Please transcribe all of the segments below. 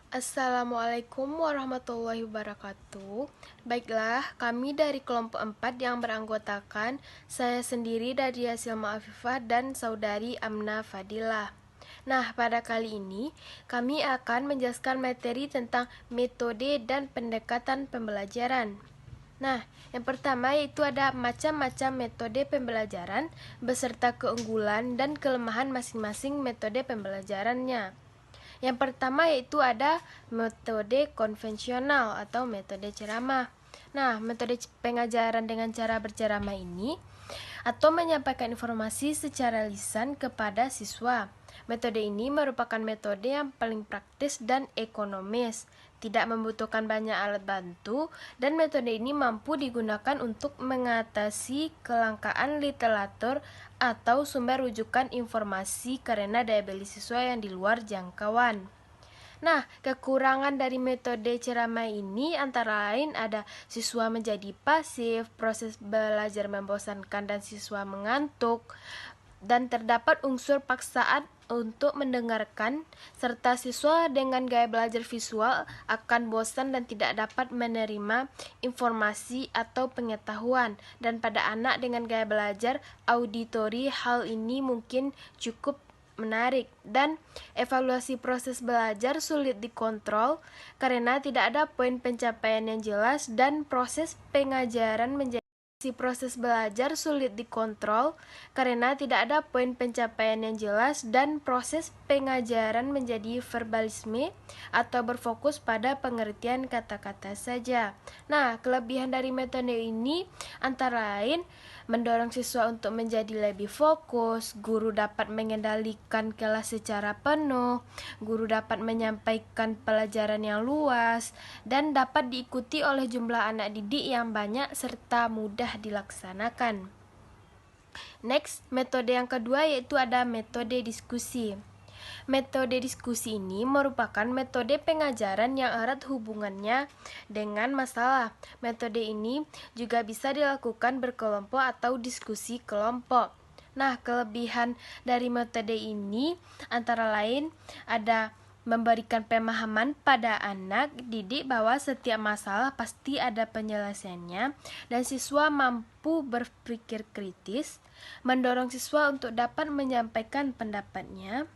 Assalamualaikum warahmatullahi wabarakatuh. Baiklah, kami dari kelompok 4 yang beranggotakan saya sendiri dari Silma Afifah dan saudari Amna Fadilah. Nah, pada kali ini kami akan menjelaskan materi tentang metode dan pendekatan pembelajaran. Nah, yang pertama yaitu ada macam-macam metode pembelajaran beserta keunggulan dan kelemahan masing-masing metode pembelajarannya. Yang pertama yaitu ada metode konvensional atau metode ceramah. Nah, metode pengajaran dengan cara berceramah ini atau menyampaikan informasi secara lisan kepada siswa. Metode ini merupakan metode yang paling praktis dan ekonomis, tidak membutuhkan banyak alat bantu, dan metode ini mampu digunakan untuk mengatasi kelangkaan literatur atau sumber rujukan informasi karena daya beli siswa yang di luar jangkauan. Nah, kekurangan dari metode ceramah ini antara lain ada siswa menjadi pasif, proses belajar membosankan dan siswa mengantuk, dan terdapat unsur paksaan untuk mendengarkan, serta siswa dengan gaya belajar visual akan bosan dan tidak dapat menerima informasi atau pengetahuan. Dan pada anak dengan gaya belajar auditori, hal ini mungkin cukup menarik, dan evaluasi proses belajar sulit dikontrol karena tidak ada poin pencapaian yang jelas dan proses pengajaran menjadi proses belajar sulit dikontrol karena tidak ada poin pencapaian yang jelas dan proses pengajaran menjadi verbalisme atau berfokus pada pengertian kata-kata saja. Nah, kelebihan dari metode ini antara lain mendorong siswa untuk menjadi lebih fokus, guru dapat mengendalikan kelas secara penuh, guru dapat menyampaikan pelajaran yang luas, dan dapat diikuti oleh jumlah anak didik yang banyak serta mudah dilaksanakan. Next, metode yang kedua yaitu ada metode diskusi. Metode diskusi ini merupakan metode pengajaran yang erat hubungannya dengan masalah. Metode ini juga bisa dilakukan berkelompok atau diskusi kelompok. Nah, kelebihan dari metode ini antara lain ada memberikan pemahaman pada anak didik bahwa setiap masalah pasti ada penyelesaiannya dan siswa mampu berpikir kritis, mendorong siswa untuk dapat menyampaikan pendapatnya,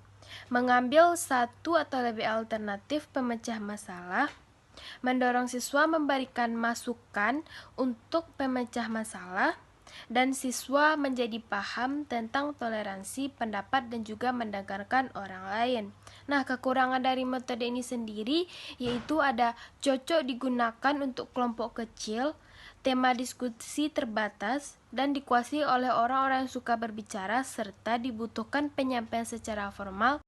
mengambil satu atau lebih alternatif pemecah masalah, mendorong siswa memberikan masukan untuk pemecah masalah, dan siswa menjadi paham tentang toleransi pendapat dan juga mendengarkan orang lain. Nah, kekurangan dari metode ini sendiri yaitu ada cocok digunakan untuk kelompok kecil, tema diskusi terbatas, dan dikuasai oleh orang-orang yang suka berbicara, serta dibutuhkan penyampaian secara formal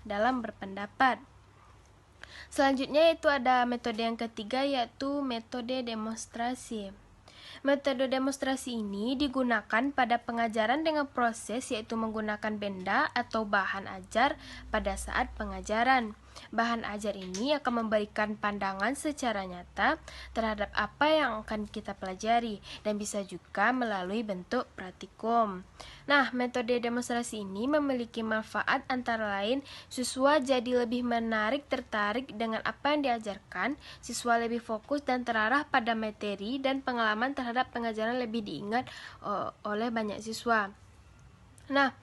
dalam berpendapat. Selanjutnya itu ada metode yang ketiga yaitu metode demonstrasi. Metode demonstrasi ini digunakan pada pengajaran dengan proses yaitu menggunakan benda atau bahan ajar pada saat pengajaran. Bahan ajar ini akan memberikan pandangan secara nyata terhadap apa yang akan kita pelajari dan bisa juga melalui bentuk praktikum. Nah, metode demonstrasi ini memiliki manfaat antara lain siswa jadi lebih tertarik dengan apa yang diajarkan, siswa lebih fokus dan terarah pada materi, dan pengalaman terhadap pengajaran lebih diingat oleh banyak siswa. Nah,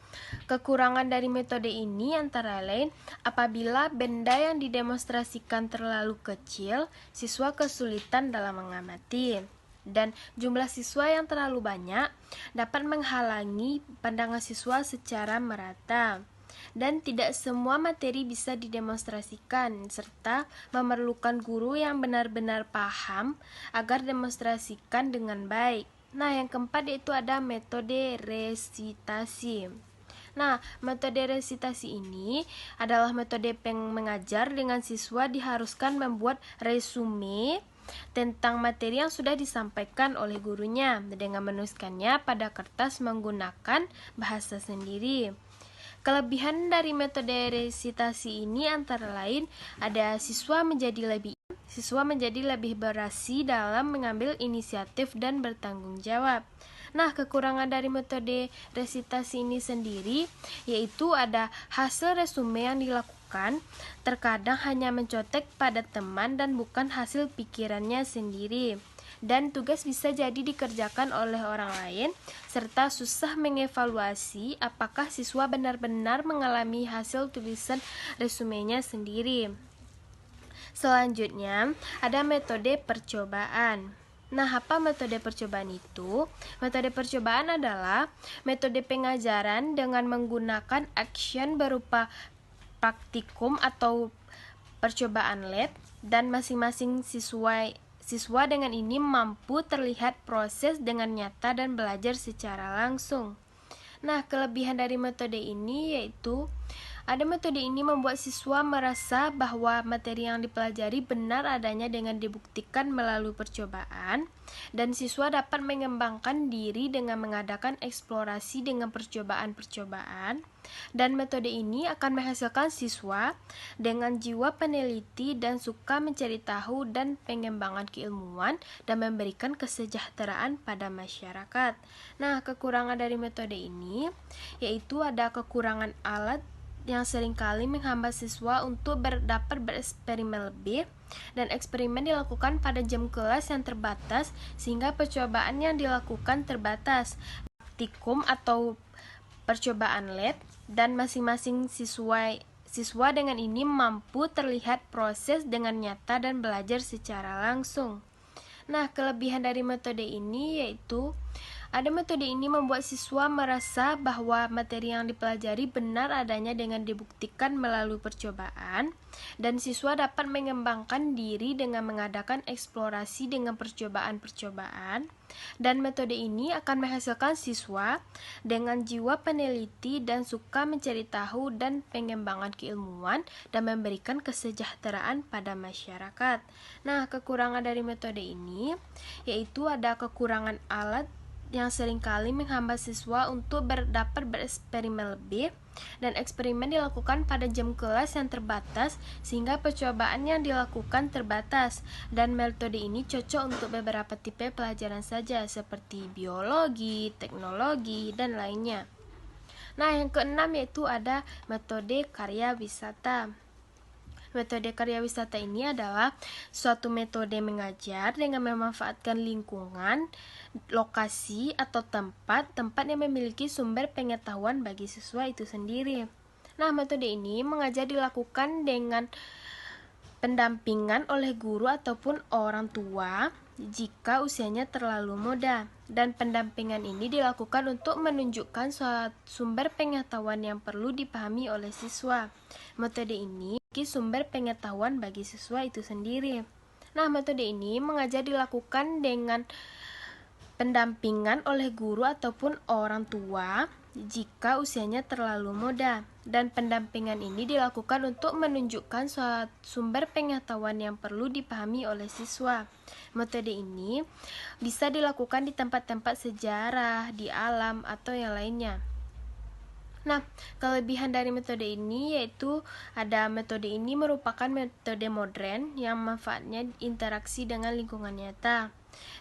kekurangan dari metode ini antara lain apabila benda yang didemonstrasikan terlalu kecil, siswa kesulitan dalam mengamati, dan jumlah siswa yang terlalu banyak dapat menghalangi pandangan siswa secara merata, dan tidak semua materi bisa didemonstrasikan serta memerlukan guru yang benar-benar paham agar demonstrasikan dengan baik. Nah, yang keempat yaitu ada metode resitasi. Nah, metode resitasi ini adalah metode mengajar dengan siswa diharuskan membuat resume tentang materi yang sudah disampaikan oleh gurunya dengan menuliskannya pada kertas menggunakan bahasa sendiri. Kelebihan dari metode resitasi ini antara lain ada siswa menjadi lebih berasi dalam mengambil inisiatif dan bertanggung jawab. Nah, kekurangan dari metode resitasi ini sendiri yaitu ada hasil resume yang dilakukan terkadang hanya mencontek pada teman dan bukan hasil pikirannya sendiri. Dan tugas bisa jadi dikerjakan oleh orang lain serta susah mengevaluasi apakah siswa benar-benar mengalami hasil tulisan resumenya sendiri. Selanjutnya, ada metode percobaan. Nah, apa metode percobaan itu? Metode percobaan adalah metode pengajaran dengan menggunakan action berupa praktikum atau percobaan lab, dan masing-masing siswa dengan ini mampu terlihat proses dengan nyata dan belajar secara langsung. Nah, kelebihan dari metode ini yaitu ada metode ini membuat siswa merasa bahwa materi yang dipelajari benar adanya dengan dibuktikan melalui percobaan, dan siswa dapat mengembangkan diri dengan mengadakan eksplorasi dengan percobaan-percobaan, dan metode ini akan menghasilkan siswa dengan jiwa peneliti dan suka mencari tahu dan pengembangan keilmuan dan memberikan kesejahteraan pada masyarakat. Nah, kekurangan dari metode ini yaitu ada kekurangan alat yang seringkali menghambat siswa untuk dapat bereksperimen lebih, dan eksperimen dilakukan pada jam kelas yang terbatas sehingga percobaan yang dilakukan terbatas. Praktikum atau percobaan lab, dan masing-masing siswa dengan ini mampu terlihat proses dengan nyata dan belajar secara langsung. Nah, kelebihan dari metode ini yaitu ada metode ini membuat siswa merasa bahwa materi yang dipelajari benar adanya dengan dibuktikan melalui percobaan, dan siswa dapat mengembangkan diri dengan mengadakan eksplorasi dengan percobaan-percobaan, dan metode ini akan menghasilkan siswa dengan jiwa peneliti dan suka mencari tahu dan pengembangan keilmuan dan memberikan kesejahteraan pada masyarakat. Nah, kekurangan dari metode ini yaitu ada kekurangan alat yang seringkali menghambat siswa untuk dapat bereksperimen lebih, dan eksperimen dilakukan pada jam kelas yang terbatas sehingga percobaan yang dilakukan terbatas, dan metode ini cocok untuk beberapa tipe pelajaran saja seperti biologi, teknologi, dan lainnya. Nah, yang keenam yaitu ada metode karya wisata. Metode karya wisata ini adalah suatu metode mengajar dengan memanfaatkan lingkungan, lokasi, atau tempat yang memiliki sumber pengetahuan bagi siswa itu sendiri. Nah, metode ini mengajar dilakukan dengan pendampingan oleh guru ataupun orang tua jika usianya terlalu muda, dan pendampingan ini dilakukan untuk menunjukkan suatu sumber pengetahuan yang perlu dipahami oleh siswa. Metode ini sumber pengetahuan bagi siswa itu sendiri. Nah, metode ini mengajar dilakukan dengan pendampingan oleh guru ataupun orang tua jika usianya terlalu muda, dan pendampingan ini dilakukan untuk menunjukkan suatu sumber pengetahuan yang perlu dipahami oleh siswa. Metode ini bisa dilakukan di tempat-tempat sejarah, di alam, atau yang lainnya. Nah, kelebihan dari metode ini yaitu ada metode ini merupakan metode modern yang manfaatnya interaksi dengan lingkungan nyata,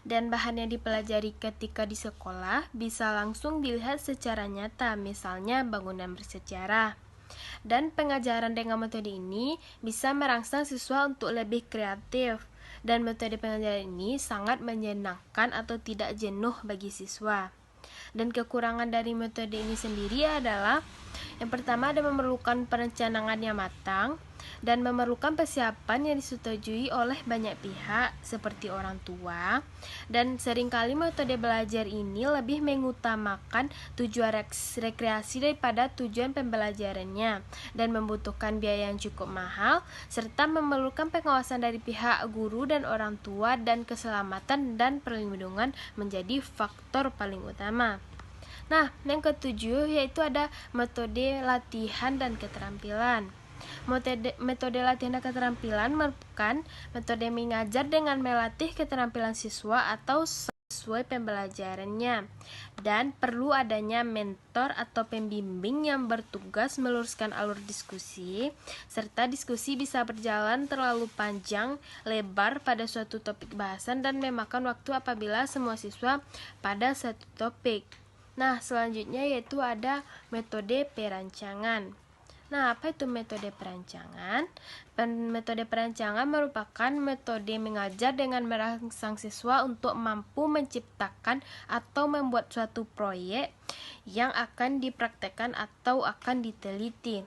dan bahan yang dipelajari ketika di sekolah bisa langsung dilihat secara nyata, misalnya bangunan bersejarah. Dan pengajaran dengan metode ini bisa merangsang siswa untuk lebih kreatif, dan metode pengajaran ini sangat menyenangkan atau tidak jenuh bagi siswa. Dan kekurangan dari metode ini sendiri adalah yang pertama ada memerlukan perencanaan yang matang dan memerlukan persiapan yang disetujui oleh banyak pihak seperti orang tua, dan seringkali metode belajar ini lebih mengutamakan tujuan rekreasi daripada tujuan pembelajarannya, dan membutuhkan biaya yang cukup mahal serta memerlukan pengawasan dari pihak guru dan orang tua, dan keselamatan dan perlindungan menjadi faktor paling utama. Nah, yang ketujuh yaitu ada metode latihan dan keterampilan. Metode latihan dan keterampilan merupakan metode mengajar dengan melatih keterampilan siswa atau sesuai pembelajarannya, dan perlu adanya mentor atau pembimbing yang bertugas meluruskan alur diskusi, serta diskusi bisa berjalan terlalu panjang lebar pada suatu topik bahasan dan memakan waktu apabila semua siswa pada satu topik. Nah, selanjutnya yaitu ada metode perancangan. Nah, apa itu metode perancangan? Metode perancangan merupakan metode mengajar dengan merangsang siswa untuk mampu menciptakan atau membuat suatu proyek yang akan dipraktekkan atau akan diteliti.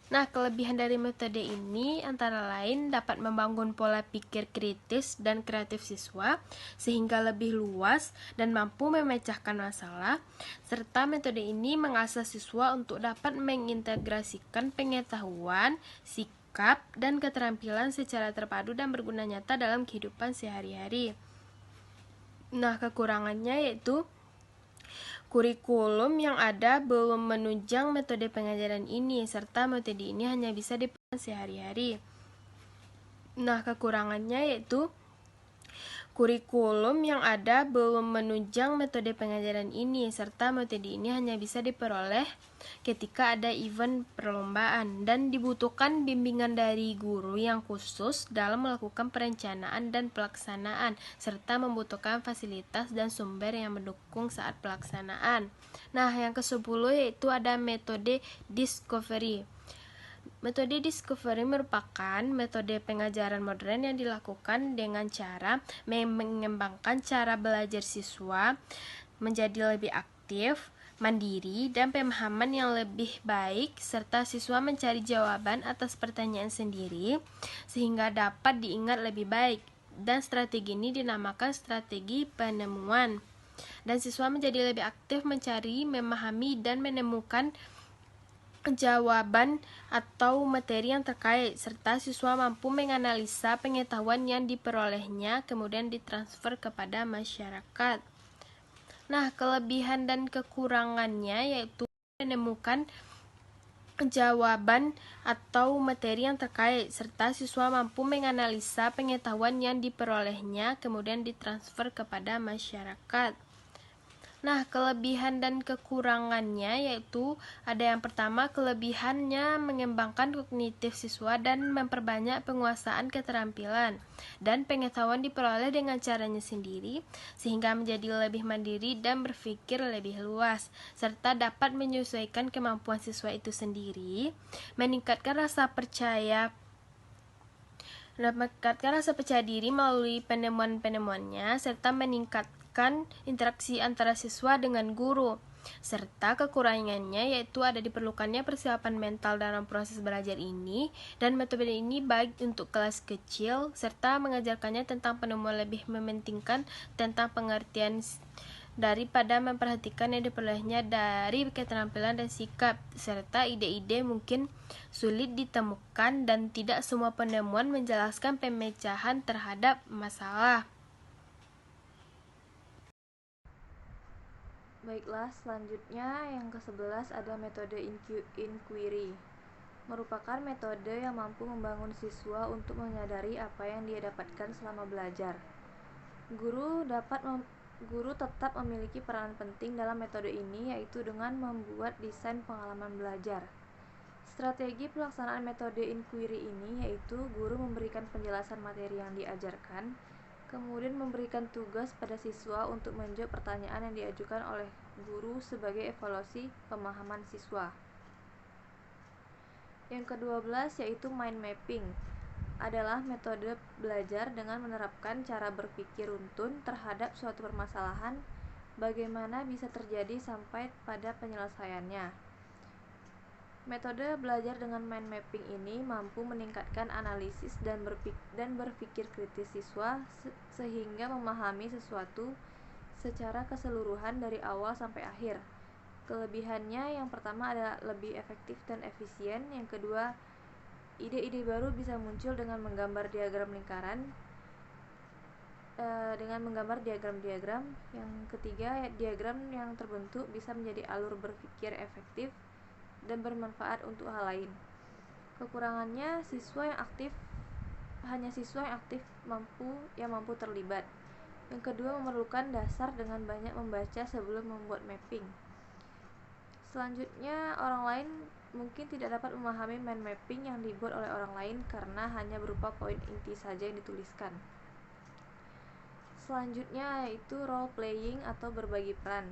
Nah, kelebihan dari metode ini antara lain dapat membangun pola pikir kritis dan kreatif siswa sehingga lebih luas dan mampu memecahkan masalah, serta metode ini mengasah siswa untuk dapat mengintegrasikan pengetahuan, sikap, dan keterampilan secara terpadu dan berguna nyata dalam kehidupan sehari-hari. Nah, kekurangannya yaitu kurikulum yang ada belum menunjang metode pengajaran ini, serta metode ini hanya bisa dipelajari sehari-hari. Nah, kekurangannya yaitu kurikulum yang ada belum menunjang metode pengajaran ini, serta metode ini hanya bisa diperoleh ketika ada event perlombaan, dan dibutuhkan bimbingan dari guru yang khusus dalam melakukan perencanaan dan pelaksanaan, serta membutuhkan fasilitas dan sumber yang mendukung saat pelaksanaan. Nah, yang ke-10 yaitu ada metode discovery. Metode discovery merupakan metode pengajaran modern yang dilakukan dengan cara mengembangkan cara belajar siswa menjadi lebih aktif, mandiri, dan pemahaman yang lebih baik, serta siswa mencari jawaban atas pertanyaan sendiri sehingga dapat diingat lebih baik. Dan strategi ini dinamakan strategi penemuan. Dan siswa menjadi lebih aktif mencari, memahami, dan menemukan jawaban atau materi yang terkait, serta siswa mampu menganalisa pengetahuan yang diperolehnya kemudian ditransfer kepada masyarakat. Nah, kelebihan dan kekurangannya yaitu menemukan jawaban atau materi yang terkait, serta siswa mampu menganalisa pengetahuan yang diperolehnya kemudian ditransfer kepada masyarakat. Nah, kelebihan dan kekurangannya yaitu ada yang pertama, kelebihannya mengembangkan kognitif siswa dan memperbanyak penguasaan keterampilan dan pengetahuan diperoleh dengan caranya sendiri sehingga menjadi lebih mandiri dan berpikir lebih luas, serta dapat menyesuaikan kemampuan siswa itu sendiri, meningkatkan rasa percaya diri melalui penemuan-penemuannya, serta meningkatkan interaksi antara siswa dengan guru. Serta kekurangannya yaitu ada diperlukannya persiapan mental dalam proses belajar ini, dan metode ini baik untuk kelas kecil, serta mengajarkannya tentang penemuan lebih mementingkan tentang pengertian daripada memperhatikan yang diperolehnya dari keterampilan dan sikap, serta ide-ide mungkin sulit ditemukan dan tidak semua penemuan menjelaskan pemecahan terhadap masalah. Baiklah, selanjutnya yang ke-11 ada metode inquiry. Merupakan metode yang mampu membangun siswa untuk menyadari apa yang dia dapatkan selama belajar. Guru tetap memiliki peranan penting dalam metode ini, yaitu dengan membuat desain pengalaman belajar. Strategi pelaksanaan metode inquiry ini yaitu guru memberikan penjelasan materi yang diajarkan, kemudian memberikan tugas pada siswa untuk menjawab pertanyaan yang diajukan oleh guru sebagai evaluasi pemahaman siswa. Yang ke-12 yaitu mind mapping, adalah metode belajar dengan menerapkan cara berpikir runtun terhadap suatu permasalahan, bagaimana bisa terjadi sampai pada penyelesaiannya. Metode belajar dengan mind mapping ini mampu meningkatkan analisis dan berpikir kritis siswa sehingga memahami sesuatu secara keseluruhan dari awal sampai akhir. Kelebihannya yang pertama adalah lebih efektif dan efisien. Yang kedua, ide-ide baru bisa muncul dengan menggambar diagram lingkaran, diagram. Yang ketiga, diagram yang terbentuk bisa menjadi alur berpikir efektif dan bermanfaat untuk hal lain. Kekurangannya, hanya siswa yang aktif mampu terlibat. Yang kedua, memerlukan dasar dengan banyak membaca sebelum membuat mapping. Selanjutnya, orang lain mungkin tidak dapat memahami mind mapping yang dibuat oleh orang lain karena hanya berupa poin inti saja yang dituliskan. Selanjutnya yaitu role playing atau berbagi peran,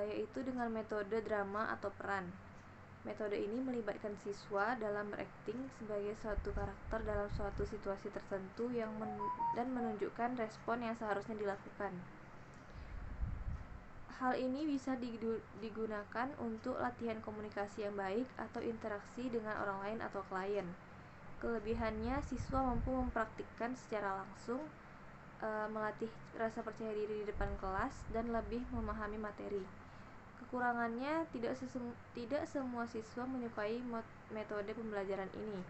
yaitu dengan metode drama atau peran. Metode ini melibatkan siswa dalam berakting sebagai suatu karakter dalam suatu situasi tertentu dan menunjukkan respon yang seharusnya dilakukan. Hal ini bisa digunakan untuk latihan komunikasi yang baik atau interaksi dengan orang lain atau klien. Kelebihannya, siswa mampu mempraktikkan secara langsung, melatih rasa percaya diri di depan kelas, dan lebih memahami materi. Kekurangannya, tidak semua siswa menyukai metode pembelajaran ini.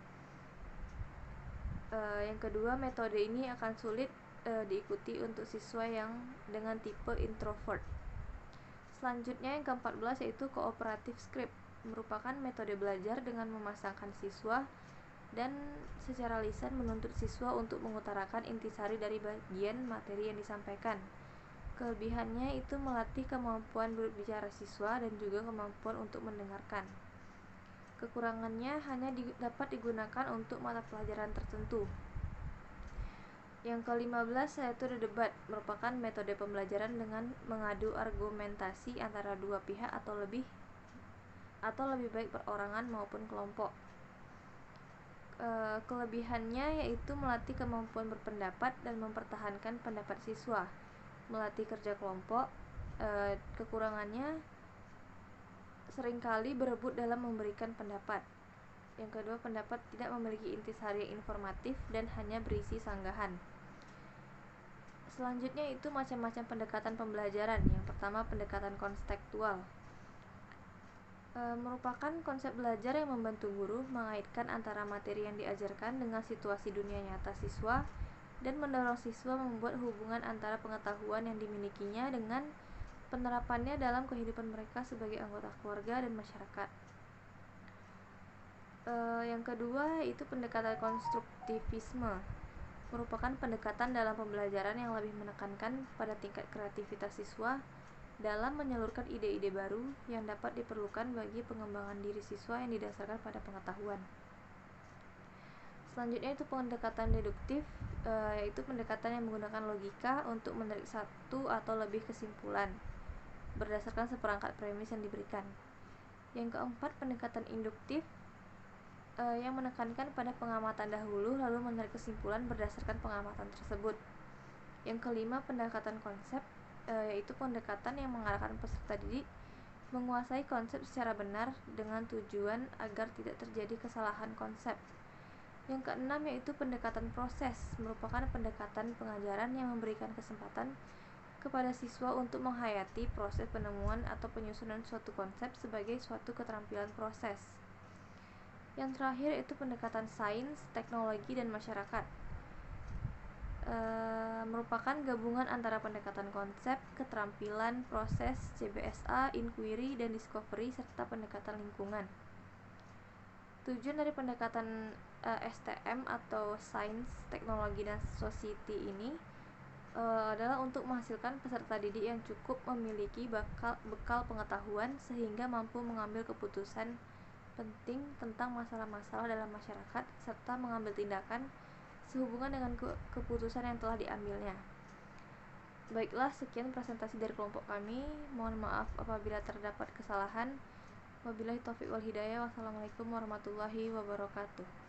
Yang kedua, metode ini akan sulit diikuti untuk siswa yang dengan tipe introvert. Selanjutnya yang ke-14 yaitu cooperative script, merupakan metode belajar dengan memasangkan siswa dan secara lisan menuntut siswa untuk mengutarakan intisari dari bagian materi yang disampaikan. Kelebihannya itu melatih kemampuan berbicara siswa dan juga kemampuan untuk mendengarkan. Kekurangannya hanya dapat digunakan untuk mata pelajaran tertentu. Yang ke-15 yaitu debat, merupakan metode pembelajaran dengan mengadu argumentasi antara dua pihak atau lebih baik perorangan maupun kelompok. Kelebihannya yaitu melatih kemampuan berpendapat dan mempertahankan pendapat siswa, melatih kerja kelompok. Kekurangannya seringkali berebut dalam memberikan pendapat. Yang kedua, pendapat tidak memiliki intisari yang informatif dan hanya berisi sanggahan. Selanjutnya itu macam-macam pendekatan pembelajaran. Yang pertama, pendekatan konstekstual, merupakan konsep belajar yang membantu guru mengaitkan antara materi yang diajarkan dengan situasi dunia nyata siswa dan mendorong siswa membuat hubungan antara pengetahuan yang dimilikinya dengan penerapannya dalam kehidupan mereka sebagai anggota keluarga dan masyarakat. Yang kedua itu pendekatan konstruktivisme, merupakan pendekatan dalam pembelajaran yang lebih menekankan pada tingkat kreativitas siswa dalam menyalurkan ide-ide baru yang dapat diperlukan bagi pengembangan diri siswa yang didasarkan pada pengetahuan. Selanjutnya itu pendekatan deduktif, yaitu pendekatan yang menggunakan logika untuk menarik satu atau lebih kesimpulan berdasarkan seperangkat premis yang diberikan. Yang keempat, pendekatan induktif, yang menekankan pada pengamatan dahulu lalu menarik kesimpulan berdasarkan pengamatan tersebut. Yang kelima, pendekatan konsep, yaitu pendekatan yang mengarahkan peserta didik menguasai konsep secara benar dengan tujuan agar tidak terjadi kesalahan konsep. Yang keenam yaitu pendekatan proses, merupakan pendekatan pengajaran yang memberikan kesempatan kepada siswa untuk menghayati proses penemuan atau penyusunan suatu konsep sebagai suatu keterampilan proses. Yang terakhir itu pendekatan sains, teknologi, dan masyarakat, merupakan gabungan antara pendekatan konsep, keterampilan, proses, CBSA, inquiry, dan discovery, serta pendekatan lingkungan. Tujuan dari pendekatan STM atau Science, Teknologi, dan Society ini adalah untuk menghasilkan peserta didik yang cukup memiliki bekal pengetahuan sehingga mampu mengambil keputusan penting tentang masalah-masalah dalam masyarakat serta mengambil tindakan sehubungan dengan keputusan yang telah diambilnya. Baiklah, sekian presentasi dari kelompok kami. Mohon maaf apabila terdapat kesalahan. Wabillahi taufiq wal hidayah. Wassalamualaikum warahmatullahi wabarakatuh.